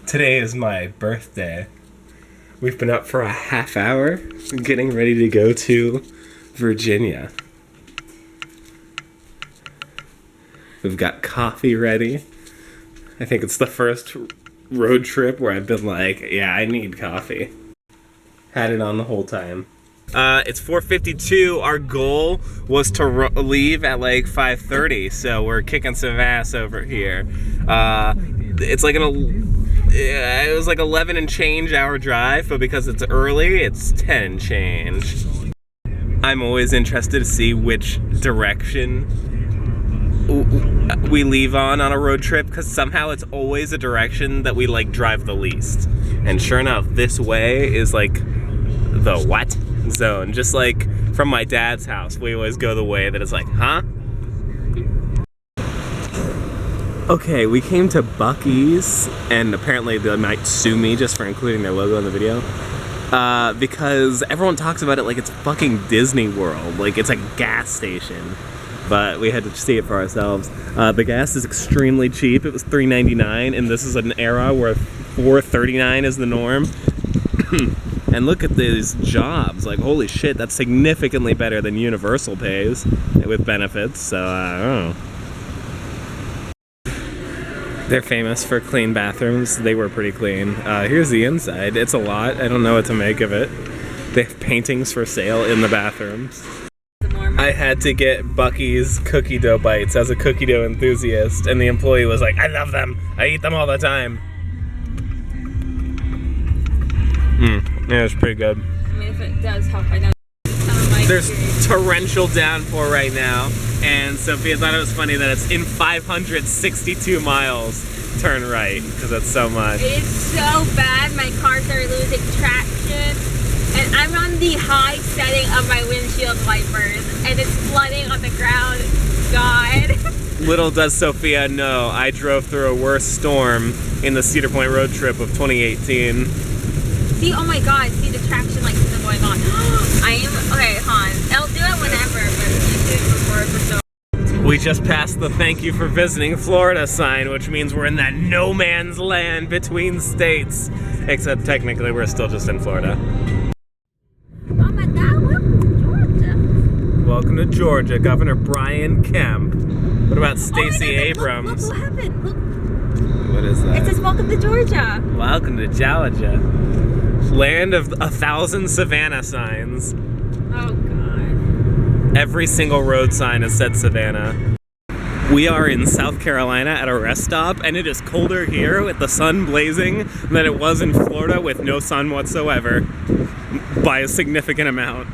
Today is my birthday. We've been up for a half hour getting ready to go to Virginia. We've got coffee ready. I think it's the first road trip where I've been like, yeah, I need coffee. Had it on the whole time. It's 4:52. Our goal was to leave at like 5:30, so we're kicking some ass over here. It's like it was like 11 and change hour drive, but because it's early, it's 10 and change. I'm always interested to see which direction we leave on a road trip, because somehow it's always a direction that we like drive the least. And sure enough, this way is like the what zone. Just like from my dad's house, we always go the way that it's like, huh? Okay, we came to Buc-ee's, and apparently they might sue me just for including their logo in the video. Because everyone talks about it like it's fucking Disney World, like it's a gas station. But we had to see it for ourselves. The gas is extremely cheap. It was $3.99, and this is an era where $4.39 is the norm. And look at these jobs. Like, holy shit, that's significantly better than Universal pays with benefits. So, I don't know. They're famous for clean bathrooms. They were pretty clean. Here's the inside. It's a lot. I don't know what to make of it. They have paintings for sale in the bathrooms. I had to get Buc-ee's cookie dough bites as a cookie dough enthusiast, and the employee was like, I love them. I eat them all the time. Yeah, it's pretty good. I mean, if it does help, I know. There's torrential downpour right now, and Sophia thought it was funny that it's in 562 miles, turn right, because that's so much. It's so bad, my cars are losing traction, and I'm on the high setting of my windshield wipers, and it's flooding on the ground. God. Little does Sophia know, I drove through a worse storm in the Cedar Point road trip of 2018. See, oh my god, see the traction like still going on. Okay, Han, I'll do it whenever, but you do it before for so. We just passed the thank you for visiting Florida sign, which means we're in that no man's land between states. Except technically we're still just in Florida. Oh my god, welcome to Georgia. Welcome to Georgia, Governor Brian Kemp. What about Stacey Abrams? Look what happened, look. What is that? It says welcome to Georgia. Welcome to Georgia. Land of 1,000 Savannah signs. Oh god. Every single road sign has said Savannah. We are in South Carolina at a rest stop, and it is colder here with the sun blazing than it was in Florida with no sun whatsoever, by a significant amount.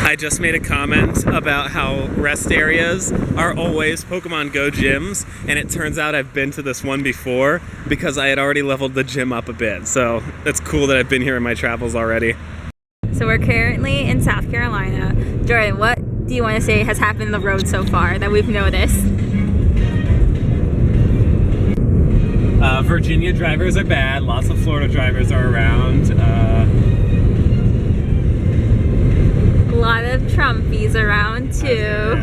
I just made a comment about how rest areas are always Pokemon Go gyms, and it turns out I've been to this one before because I had already leveled the gym up a bit. So it's cool that I've been here in my travels already. So we're currently in South Carolina. Jordan, what do you want to say has happened in the road so far that we've noticed? Virginia drivers are bad. Lots of Florida drivers are around. A lot of Trumpies around too.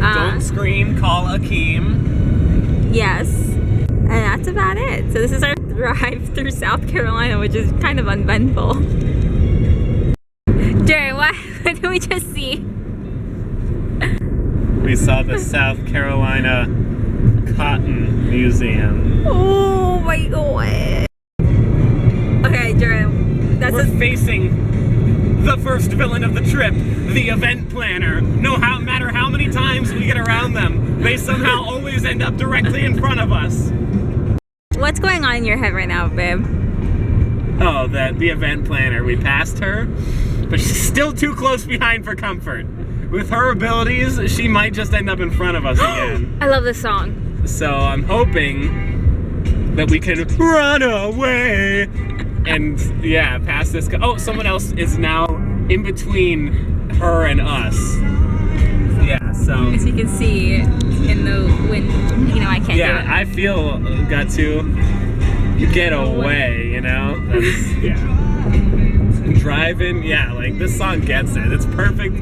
Don't scream, call Akeem. Yes, and that's about it. So this is our drive through South Carolina, which is kind of uneventful. Jerry, what did we just see? We saw the South Carolina Cotton Museum. Oh my god. Okay, Jordan, We're facing the first villain of the trip, the event planner. No matter how many times we get around them, they somehow always end up directly in front of us. What's going on in your head right now, babe? Oh, the event planner. We passed her, but she's still too close behind for comfort. With her abilities, she might just end up in front of us again. I love this song. So I'm hoping that we can run away and, yeah, pass this guy. Oh, someone else is now in between her and us. Yeah, so. As you can see in the wind, you know, I can't do it. Yeah, I feel got to get away, you know? That's, yeah. Driving, yeah, like this song gets it. It's perfect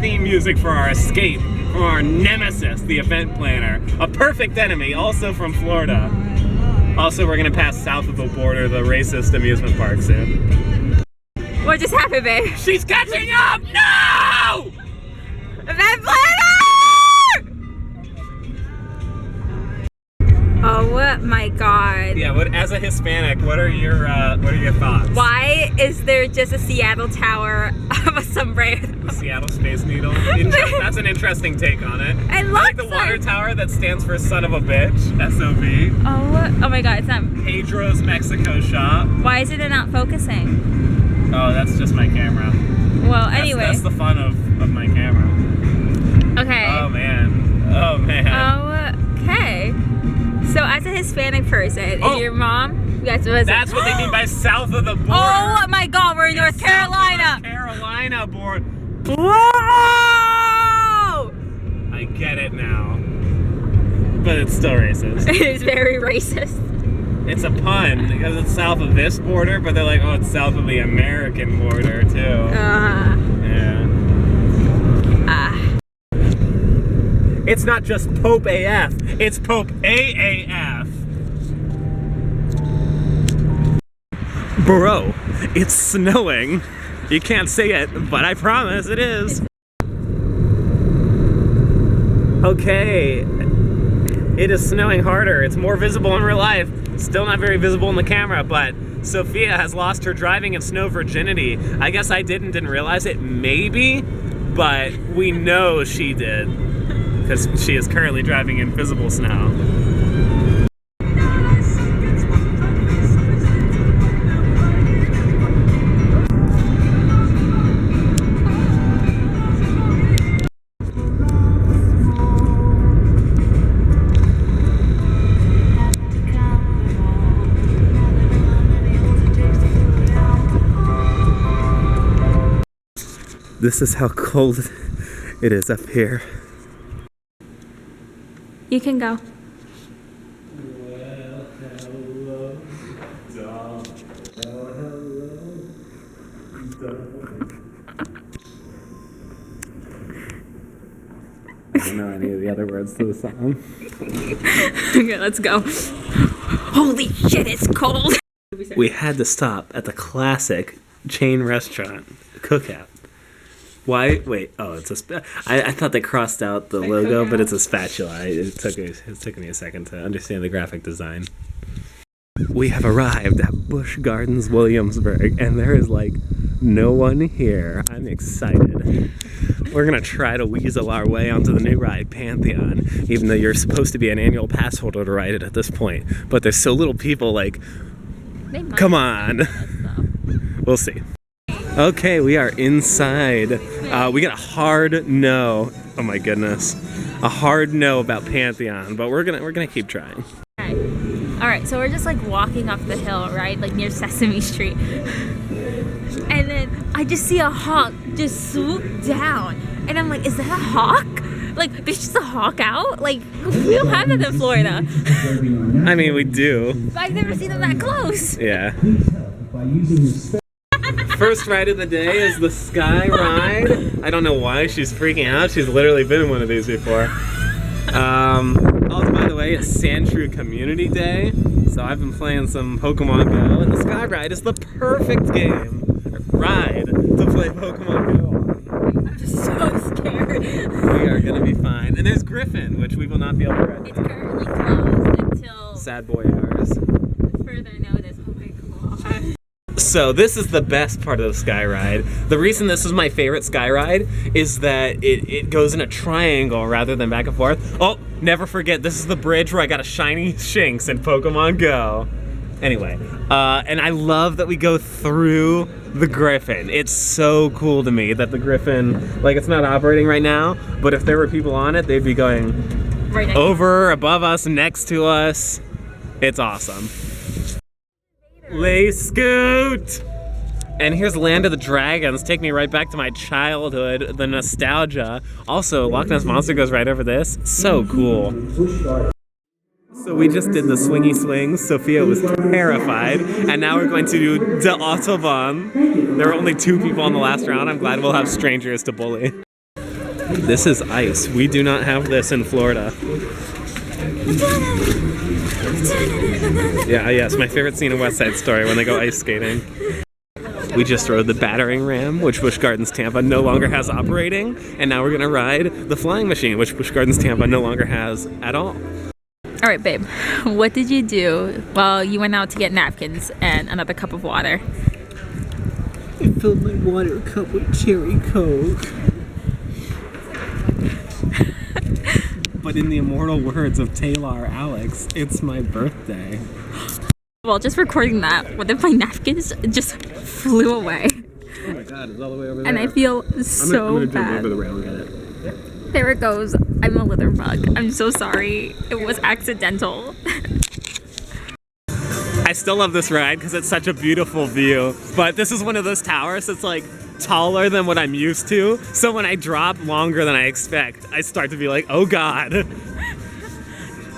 theme music for our escape from our nemesis, the event planner. A perfect enemy, also from Florida. Also, we're gonna pass south of the border, the racist amusement park soon. What just happened, babe? She's catching up! No! That planner! Oh my god. Yeah, as a Hispanic, what are your thoughts? Why is there just a Seattle Tower of a sombrero? The Seattle Space Needle. That's an interesting take on it. I love like the water tower that stands for son of a bitch, SOB. Oh my god, it's not. Pedro's Mexico Shop. Why is it not focusing? Oh, that's just my camera. Well, anyway. That's the fun of my camera. Okay. Oh man. Oh man. Okay. So as a Hispanic person, and your mom, that's what they mean by south of the border. Oh my god, we're in North Carolina. North Carolina border. Whoa! I get it now. But it's still racist. It is very racist. It's a pun because it's south of this border, but they're like, oh, it's south of the American border too. Yeah. It's not just Pope AF, it's Pope AAF. Bro, it's snowing. You can't see it, but I promise it is. Okay, it is snowing harder. It's more visible in real life. Still not very visible in the camera, but Sophia has lost her driving in snow virginity. I guess I didn't realize it, maybe, but we know she did. Because she is currently driving in visible snow. This is how cold it is up here. You can go. Well, hello, doll. I don't know any of the other words to the song. Okay, let's go. Holy shit, it's cold. We had to stop at the classic chain restaurant, Cookout. Why? Wait. Oh, it's a. I thought they crossed out the logo, but it's a spatula. It took me a second to understand the graphic design. We have arrived at Busch Gardens, Williamsburg, and there is like no one here. I'm excited. We're gonna try to weasel our way onto the new ride, Pantheon, even though you're supposed to be an annual pass holder to ride it at this point. But there's so little people. Like, come on. We'll see. Okay, we are inside. We got a hard no. Oh my goodness, a hard no about Pantheon, but we're gonna keep trying. All right, so we're just like walking up the hill, right, like near Sesame Street, and then I just see a hawk just swoop down, and I'm like, is that a hawk? Like, there's just a hawk out? Like, we don't have that in Florida. I mean, we do. But I've never seen them that close. Yeah. First ride of the day is the Sky Ride. I don't know why she's freaking out. She's literally been in one of these before. Also, by the way, it's Sandshrew Community Day, so I've been playing some Pokemon Go, and the Sky Ride is the perfect ride to play Pokemon Go on. I'm so scared. We are gonna be fine. And there's Griffin, which we will not be able to ride. It's currently closed until sad boy hours. Further notice. Oh my god. So this is the best part of the Sky Ride. The reason this is my favorite Sky Ride is that it goes in a triangle rather than back and forth. Oh, never forget, this is the bridge where I got a shiny Shinx in Pokemon Go. Anyway, and I love that we go through the Griffin. It's so cool to me that the Griffin, like, it's not operating right now, but if there were people on it, they'd be going right over, above us, next to us. It's awesome. Lay Scoot! And here's Land of the Dragons. Take me right back to my childhood, the nostalgia. Also, Loch Ness Monster goes right over this. So cool. So we just did the swingy swings. Sophia was terrified. And now we're going to do the Autobahn. There were only 2 people on the last round. I'm glad we'll have strangers to bully. This is ice. We do not have this in Florida. Yeah, yes, my favorite scene in West Side Story when they go ice skating. We just rode the battering ram, which Busch Gardens Tampa no longer has operating, and now we're gonna ride the flying machine, which Busch Gardens Tampa no longer has at all. All right, babe, what did you do while you went out to get napkins and another cup of water? I filled my water cup with cherry Coke. But in the immortal words of Taylor Alex, it's my birthday. Well, just recording that, what if my napkins just flew away? Oh my god, it's all the way over there. And I feel so I'm gonna bad. jump over the rail and get it. There it goes. I'm a litter bug. I'm so sorry. It was accidental. I still love this ride because it's such a beautiful view. But this is one of those towers that's like taller than what I'm used to. So when I drop longer than I expect, I start to be like, oh god.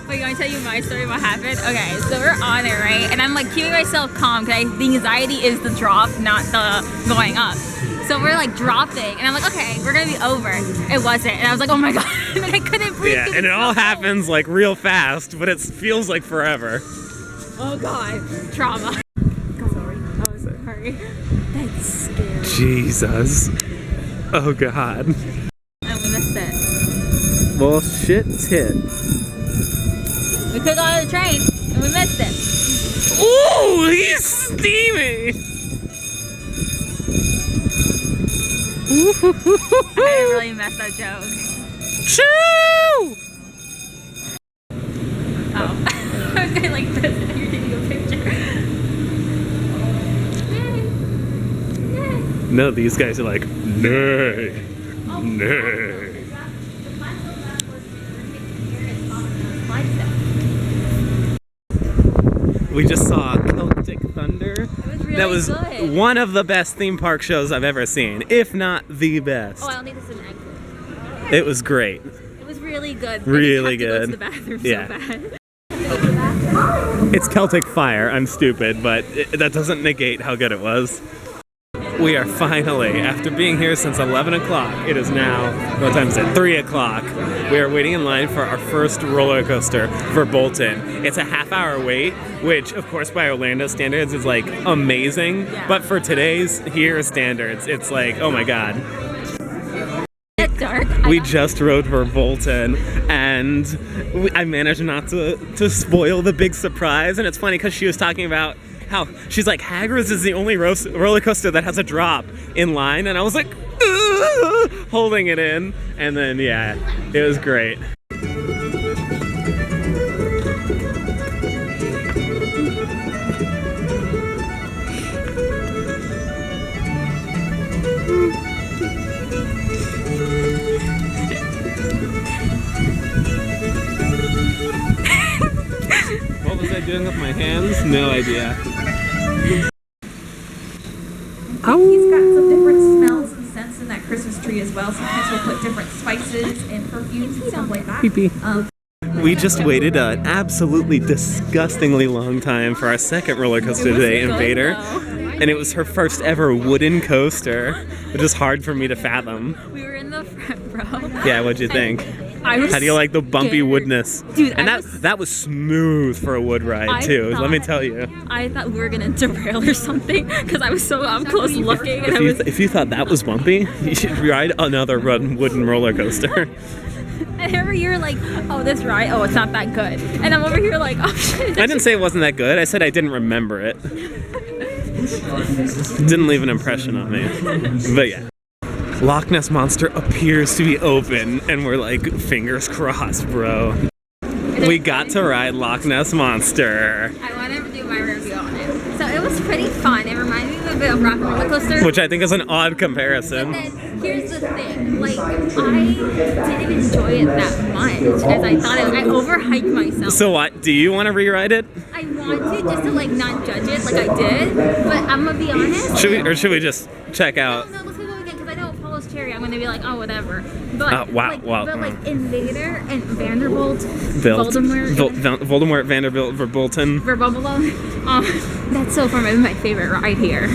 Wait, you want to tell you my story what happened? Okay, so we're on it, right? And I'm like keeping myself calm because the anxiety is the drop, not the going up. So we're like dropping, and I'm like, okay, we're gonna be over. It wasn't, and I was like, oh my god, and I couldn't breathe. Yeah, and it all happens like real fast, but it feels like forever. Oh god, trauma. Sorry. Oh, sorry. That's scary. Jesus. Oh god. And we missed it. Well, shit's hit. We could go on the train, and we missed it. Ooh, he's steamy. I really messed that joke. Choo! Oh. I was going like this, and you're taking a picture. No, these guys are like, nay, nay. We just saw Celtic Thunder. Really that was good. One of the best theme park shows I've ever seen, if not the best. Oh, I don't think this is an exit. It was great. It was really good. Really I just have to good. go to the bathroom Yeah. so bad. It's Celtic Fire. I'm stupid, but that doesn't negate how good it was. We are finally, after being here since 11 o'clock, it is now, what time is it? 3 o'clock. We are waiting in line for our first roller coaster for Bolton. It's a half-hour wait, which, of course, by Orlando standards is, like, amazing. Yeah. But for today's here standards, it's like, oh my god. It's dark. We just rode for Bolton, and I managed not to spoil the big surprise. And it's funny because she was talking about how she's like, Hagrid's is the only roller coaster that has a drop in line, and I was like, holding it in, and then yeah, it was great. What was I doing with my hands? No idea. He's got some different smells and scents in that Christmas tree as well. Sometimes we'll put different spices and perfumes and stuff like that. Pee-pee. We just waited an absolutely disgustingly long time for our second roller coaster today, Invader. And it was her first ever wooden coaster, which is hard for me to fathom. We were in the front row. Yeah, what'd you think? I was How do you like the bumpy scared. woodness? Dude, and I that was smooth for a wood ride too, let me tell you. I thought we were gonna derail or something because I was so up close looking, and If you thought that was bumpy, you should ride another wooden roller coaster. and over here like, oh, this ride, oh, it's not that good, and I'm over here like, oh shit. I didn't say it wasn't that good, I said I didn't remember it. Didn't leave an impression on me. But yeah. Loch Ness Monster appears to be open, and we're like, fingers crossed, bro. We got to ride Loch Ness Monster. I want to do my review on it. So it was pretty fun. It reminded me a bit of Rock and Roller Coaster. Which I think is an odd But comparison. then here's the thing, like I didn't enjoy it that much as I thought it. I overhyped myself. So what, do you want to rewrite it? I want to just to like not judge it like I did, but I'm gonna be honest. Should we just check out? No, let's go again because I know it follows Cherry. I'm gonna be like, oh, whatever. But wow. But like Invader and Vanderbilt, Voldemort, Vanderbilt, Verbolten. Verbubble, that's so far my favorite ride here.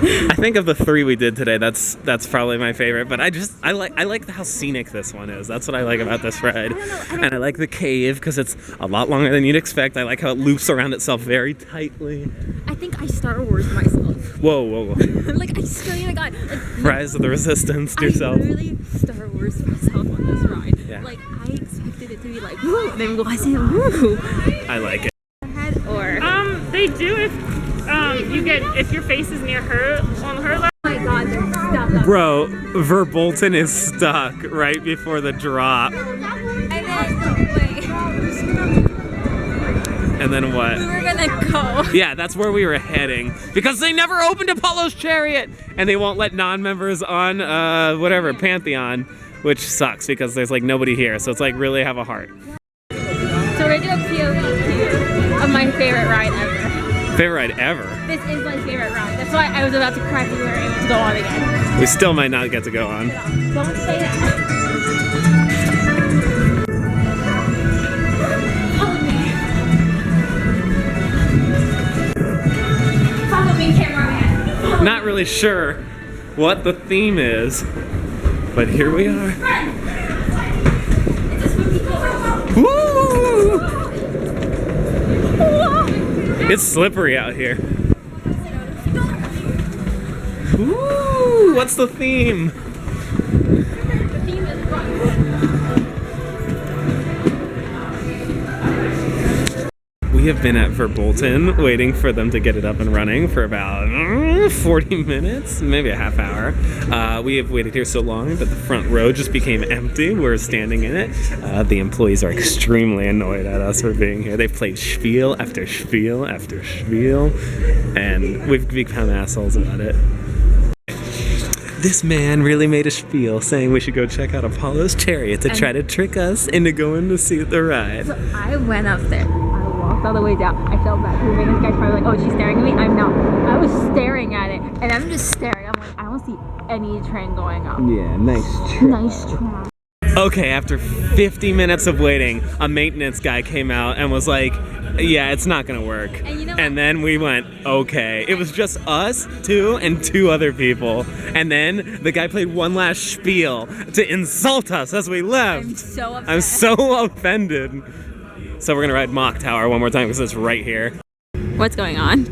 I think of the 3 we did today, that's probably my favorite. But I like how scenic this one is. That's what I like about this ride. And I like the cave because it's a lot longer than you'd expect. I like how it loops around itself very tightly. I think I Star Wars myself. Whoa. Like, I swear to God. Like, Rise of the Resistance to yourself. I literally Star Wars myself on this ride. Yeah. Like, I expected it to be like, woo, and then wasn't woo. I like it. Or They do if your face is near her on her lap. oh my God, they're stuck. Bro, Verbolten is stuck right before the drop. And then wait, And then what? we were gonna go. Yeah, that's where we were heading. Because they never opened Apollo's Chariot! And they won't let non-members on, Pantheon. Which sucks because there's like nobody here. So it's like really have a heart. So we're doing a POV of my favorite ride ever. Favorite ride ever. This is my favorite ride. That's why I was about to cry if we were able to go on again. We still might not get to go on. Don't say that. Follow me, cameraman. Not really sure what the theme is, but here we are. Woo! It's slippery out here. Ooh, what's the theme? We have been at Verbolten waiting for them to get it up and running for about 40 minutes, maybe a half hour. We have waited here so long that the front row just became empty. We're standing in it. The employees are extremely annoyed at us for being here. They've played spiel after spiel after spiel, and we've become assholes about it. This man really made a spiel saying we should go check out Apollo's Chariot to try to trick us into going to see the ride. So I went up there. I walked all the way down. I felt bad. The Vegas guy's probably like, oh, she's staring at me? I'm not. I was staring at it. And I'm just staring. I'm like, I don't see any train going up. Yeah, nice Nice try. Okay, after 50 minutes of waiting, a maintenance guy came out and was like, yeah, it's not gonna work. And you know And then we went, okay. It was just us, 2, and 2 other people. And then the guy played one last spiel to insult us as we left. I'm so upset. I'm so offended. So we're gonna ride Mock Tower one more time because it's right here. What's going on?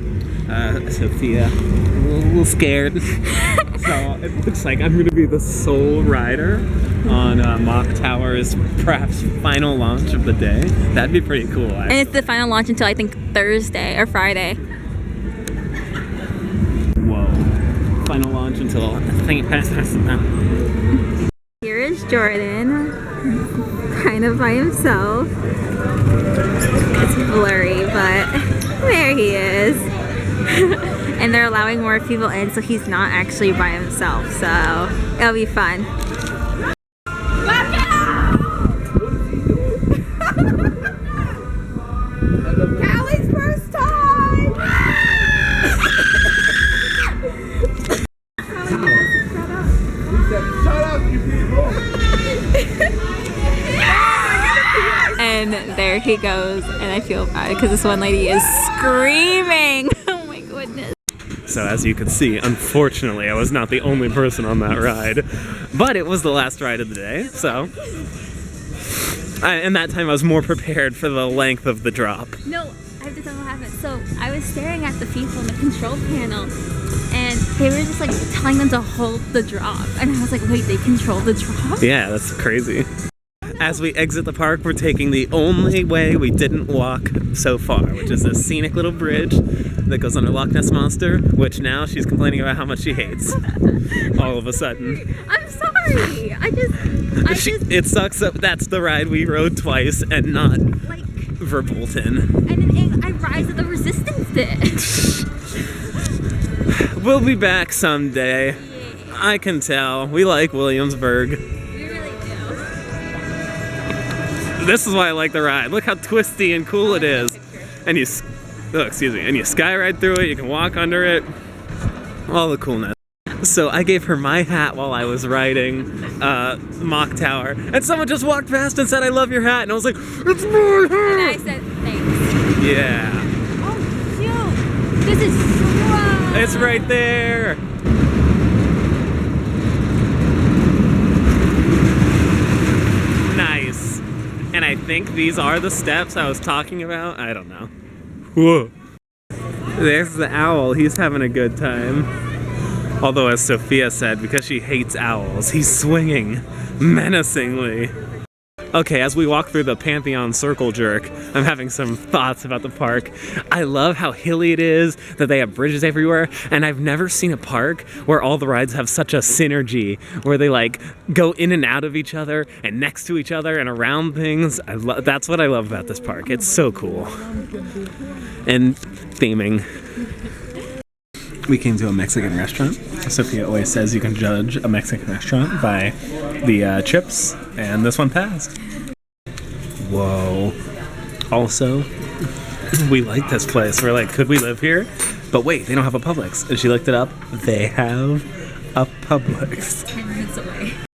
Sophia, a little scared. So it looks like I'm gonna be the sole rider on Mock Tower's perhaps final launch of the day. That'd be pretty cool. And it's the final launch until I think Thursday or Friday. Whoa. Final launch until I think past now. Here is Jordan, kind of by himself. It's blurry, but there he is. And they're allowing more people in, so he's not actually by himself, so it'll be fun. Callie's first time! Shut up, you people! And there he goes, and I feel bad because this one lady is screaming. Oh my goodness. So as you can see, unfortunately, I was not the only person on that ride, but it was the last ride of the day, so. And that time I was more prepared for the length of the drop. No, I have to tell you what happened. So I was staring at the people in the control panel, and they were just like telling them to hold the drop. And I was like, wait, they control the drop? Yeah, that's crazy. As we exit the park, we're taking the only way we didn't walk so far, which is a scenic little bridge that goes under Loch Ness Monster, which now she's complaining about how much she hates. All of a sudden. I'm sorry. It sucks that that's the ride we rode twice and not like, Verbolten. and then I Rise of the Resistance did. We'll be back someday. Yeah, I can tell. We like Williamsburg. we really do. This is why I like the ride. Look how twisty and cool it is. And you sky ride through it, you can walk under it. All the coolness. So I gave her my hat while I was riding Mock Tower. And someone just walked past and said, I love your hat. And I was like, it's my And hat! I said, thanks. Yeah. Oh, shoot. This is slow. It's right there. Nice. And I think these are the steps I was talking about. I don't know. Whoa. There's the owl. He's having a good time. Although, as Sophia said, because she hates owls, he's swinging menacingly. Okay, as we walk through the Pantheon Circle Jerk, I'm having some thoughts about the park. I love how hilly it is, that they have bridges everywhere, and I've never seen a park where all the rides have such a synergy, where they like go in and out of each other, and next to each other, and around things. That's what I love about this park. It's so cool. And theming. We came to a Mexican restaurant. Sophia always says you can judge a Mexican restaurant by the chips, and this one passed. Whoa. Also, we like this place. We're like, could we live here? But wait, they don't have a Publix. And she looked it up. They have a Publix. 10 minutes away.